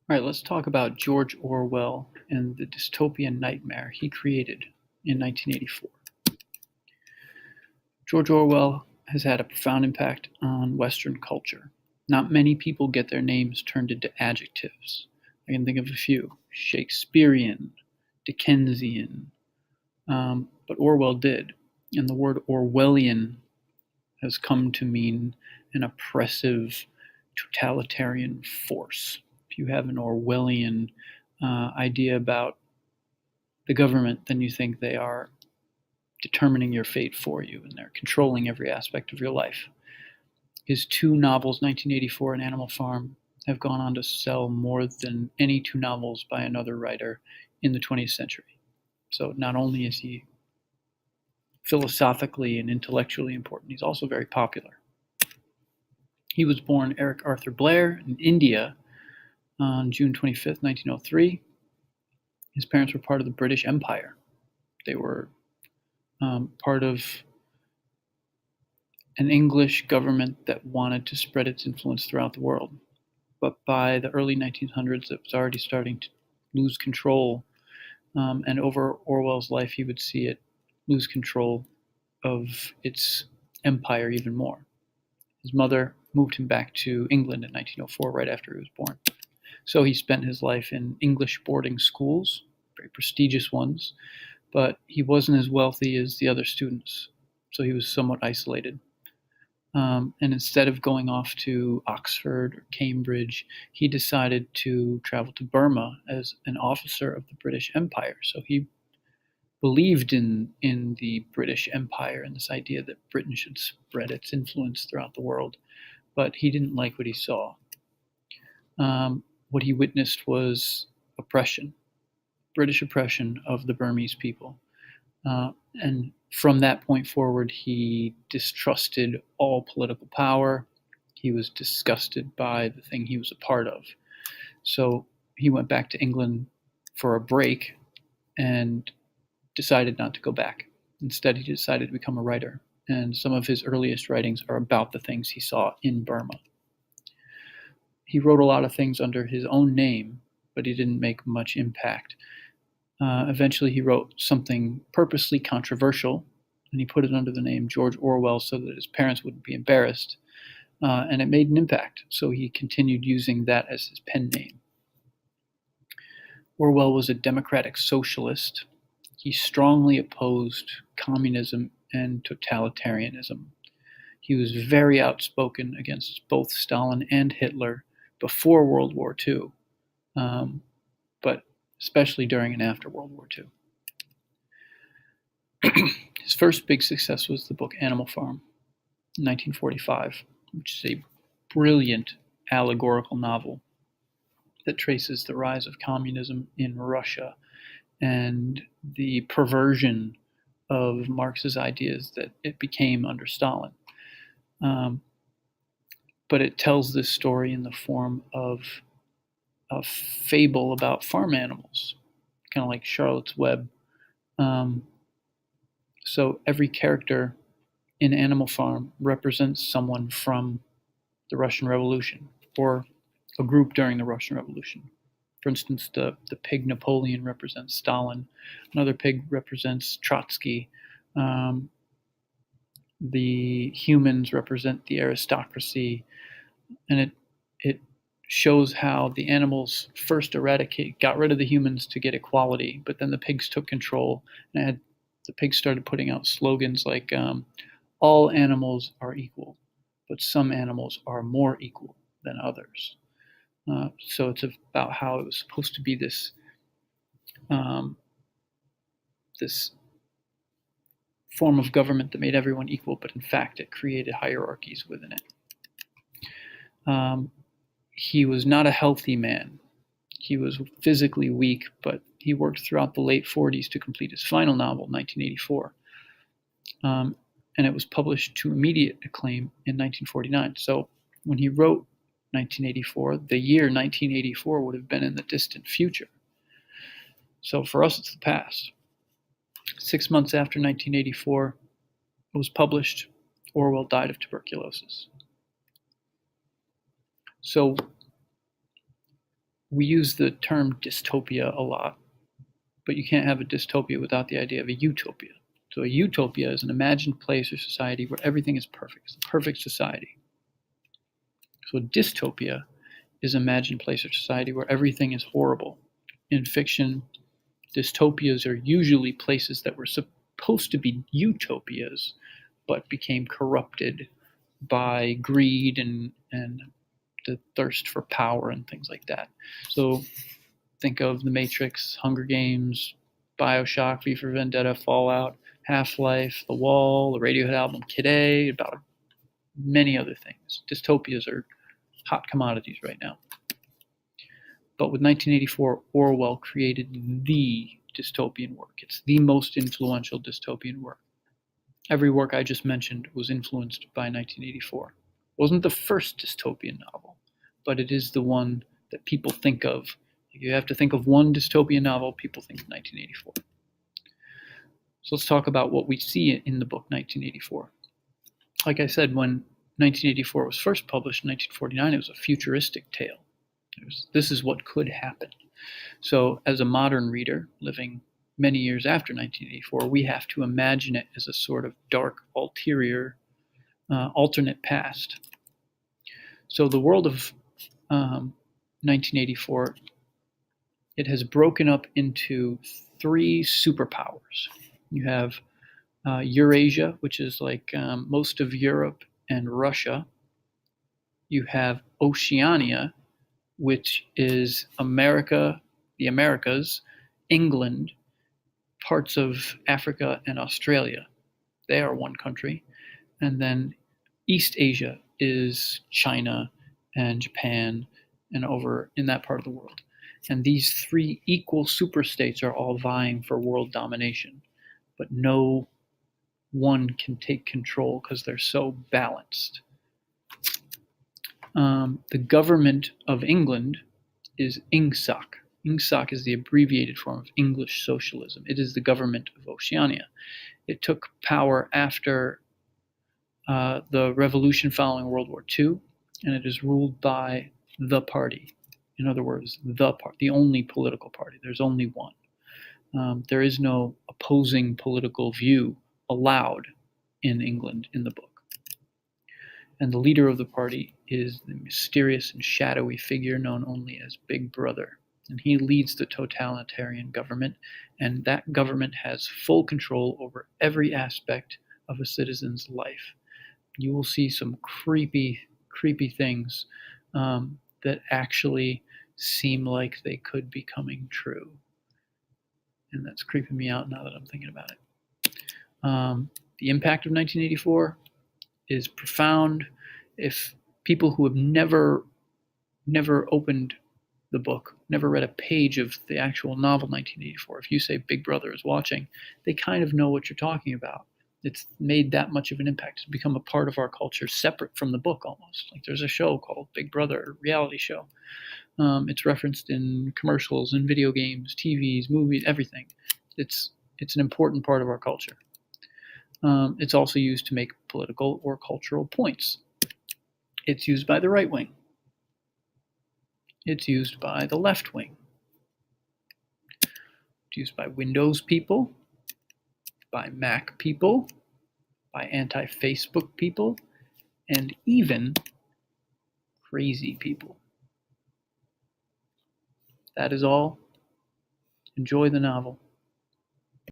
All right, let's talk about George Orwell and the dystopian nightmare he created in 1984. George Orwell has had a profound impact on Western culture. Not many people get their names turned into adjectives. I can think of a few: Shakespearean, Dickensian, but Orwell did. And the word Orwellian has come to mean an oppressive, totalitarian force. If you have an Orwellian idea about the government, then you think they are determining your fate for you and they're controlling every aspect of your life. His two novels, 1984 and Animal Farm, have gone on to sell more than any two novels by another writer in the 20th century. So not only is he philosophically and intellectually important, he's also very popular. He was born Eric Arthur Blair in India on June 25th, 1903. His parents were part of the British Empire. They were part of an English government that wanted to spread its influence throughout the world. But by the early 1900s, it was already starting to lose control. And over Orwell's life, he would see it lose control of its empire even more. His mother moved him back to England in 1904, right after he was born. So he spent his life in English boarding schools, very prestigious ones, but he wasn't as wealthy as the other students, so he was somewhat isolated. And instead of going off to Oxford or Cambridge, he decided to travel to Burma as an officer of the British Empire. So he believed in the British Empire and this idea that Britain should spread its influence throughout the world, but he didn't like what he saw. What he witnessed was oppression, British oppression of the Burmese people. And from that point forward, he distrusted all political power. He was disgusted by the thing he was a part of. So he went back to England for a break and decided not to go back. Instead, he decided to become a writer. And some of his earliest writings are about the things he saw in Burma. He wrote a lot of things under his own name, but he didn't make much impact. Eventually, he wrote something purposely controversial, and he put it under the name George Orwell so that his parents wouldn't be embarrassed. And it made an impact, so he continued using that as his pen name. Orwell was a democratic socialist. He strongly opposed communism and totalitarianism. He was very outspoken against both Stalin and Hitler before World War II, but especially during and after World War II. His first big success was the book Animal Farm in 1945, which is a brilliant allegorical novel that traces the rise of communism in Russia and the perversion of Marx's ideas that it became under Stalin. But it tells this story in the form of a fable about farm animals, kind of like Charlotte's Web. So every character in Animal Farm represents someone from the Russian Revolution or a group during the Russian Revolution. For instance, the pig Napoleon represents Stalin. Another pig represents Trotsky. The humans represent the aristocracy. And it shows how the animals first got rid of the humans to get equality, but then the pigs took control, and the pigs started putting out slogans like, all animals are equal, but some animals are more equal than others. So it's about how it was supposed to be this form of government that made everyone equal, but in fact it created hierarchies within it. He was not a healthy man. He was physically weak, but he worked throughout the late 40s to complete his final novel, 1984. And it was published to immediate acclaim in 1949. So when he wrote 1984, the year 1984 would have been in the distant future. So for us, it's the past. 6 months after 1984 it was published, Orwell died of tuberculosis. So We use the term dystopia a lot, but you can't have a dystopia without the idea of a utopia. So a utopia is an imagined place or society where everything is perfect. It's a perfect society. So a dystopia is an imagined place or society where everything is horrible. In fiction, dystopias are usually places that were supposed to be utopias, but became corrupted by greed and the thirst for power and things like that. So think of The Matrix, Hunger Games, Bioshock, V for Vendetta, Fallout, Half-Life, The Wall, the Radiohead album Kid A, about many other things. Dystopias are hot commodities right now. But with 1984, Orwell created the dystopian work. It's the most influential dystopian work. Every work I just mentioned was influenced by 1984. It wasn't the first dystopian novel, but it is the one that people think of. If you have to think of one dystopian novel, people think of 1984. So let's talk about what we see in the book 1984. Like I said, when 1984 was first published in 1949, it was a futuristic tale. This is what could happen. So as a modern reader living many years after 1984, we have to imagine it as a sort of dark, ulterior, alternate past. So the world of 1984, it has broken up into three superpowers. You have Eurasia, which is like most of Europe and Russia. You have Oceania, which is America, the Americas, England, parts of Africa and Australia. They are one country. And then East Asia is China and Japan and over in that part of the world. And these three equal superstates are all vying for world domination, but no one can take control because they're so balanced. The government of England is INGSOC. INGSOC is the abbreviated form of English socialism. It is the government of Oceania. It took power after the revolution following World War II, and it is ruled by the party. In other words, the only political party. There's only one. There is no opposing political view allowed in England in the book. And the leader of the party is the mysterious and shadowy figure known only as Big Brother. And he leads the totalitarian government, and that government has full control over every aspect of a citizen's life. You will see some creepy things that actually seem like they could be coming true. And that's creeping me out now that I'm thinking about it. The impact of 1984 is profound. If people who have never opened the book, never read a page of the actual novel 1984, if you say Big Brother is watching, they kind of know what you're talking about. It's made that much of an impact. It's become a part of our culture, separate from the book almost. Like there's a show called Big Brother, a reality show. It's referenced in commercials, in video games, TVs, movies, everything. It's an important part of our culture. It's also used to make political or cultural points. It's used by the right wing. It's used by the left wing. It's used by Windows people, by Mac people, by anti-Facebook people, and even crazy people. That is all. Enjoy the novel.